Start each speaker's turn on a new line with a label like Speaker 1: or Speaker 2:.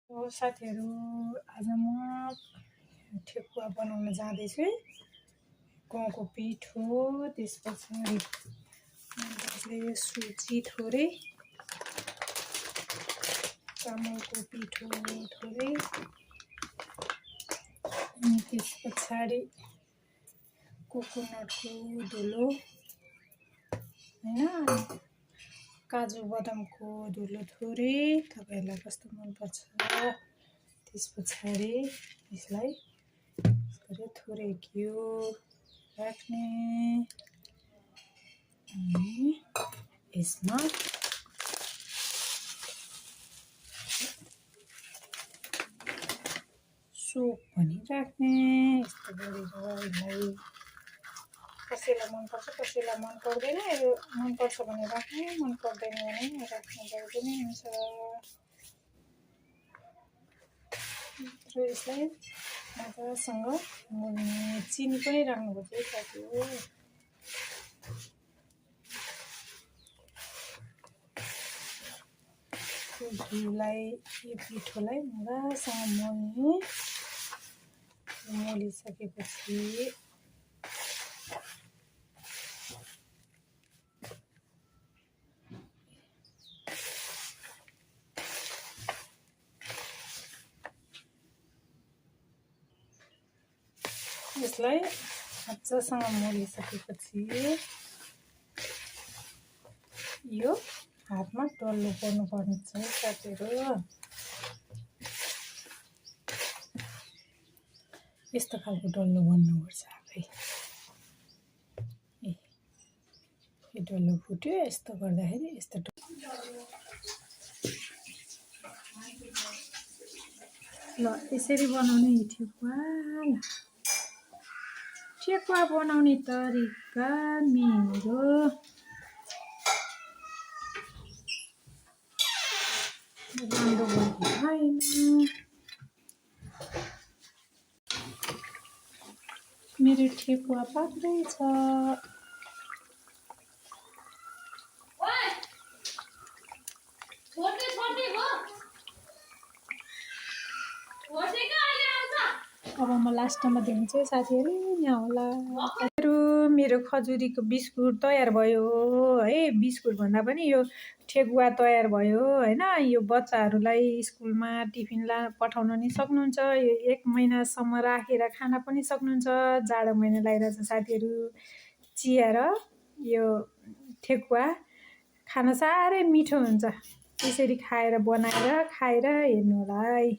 Speaker 1: साथीहरू आज म ठेकुवा बनाउन जाँदैछु है। गहुँको पिठो, त्यस पछाडि सुजी थोरै, चामलको पिठो थोरै, अनि त्यस पछाडि कोकोनटको धुलो हैन, काजु बदामको धुलो थोरै, तपाईहरुलाई कस्तो मन पर्छ। त्यस पछाडि यसलाई थोरै घिउ राख्ने, अनि यसमा सोप पनि राख्ने। यस्तो गरेर यसलाई कसैलाई मन पर्छ कसैलाई मन पर्दैन। यो मन पर्छ भने राख्नु, मन पर्दैन भने नराख्नु भए पनि हुन्छ। र यसलाई मजासँग मोल्ने, चिनी पनि राख्नुपर्छ है साथीहरु। घिउलाई, यो पिठोलाई मजासँग मोल्ने। मोलिसकेपछि यसलाई मजासँग मोलिसकेपछि यो हातमा डल्लो पर्नुपर्ने छ साथीहरु। यस्तो खालको डल्लो बन्नुपर्छ आफै। यो डल्लो फुट्यो, यस्तो गर्दाखेरि यस्तो ल यसरी बनाउने ठेकुवा। ठेकुवा बनाउने तरिका मेरो राम्रो भएको छैन। मेरो ठेकुवा पाक्दैछ। अब म लास्टमा दिन्छु साथीहरु, यहाँ होला। मेरो खजुरीको बिस्कुट तयार भयो है। बिस्कुट भन्दा पनि यो ठेकुवा तयार भयो हैन। यो बच्चाहरूलाई स्कुलमा टिफिन पठाउन नि सक्नुहुन्छ। यो 1 महिनासम्म राखेर खान पनि सक्नुहुन्छ। जाडो महिना लागिरहेछ साथीहरु। चिया र यो ठेकुवा खान साह्रै मिठो हुन्छ। यसरी बनाएर खाएर हेर्नु होला है।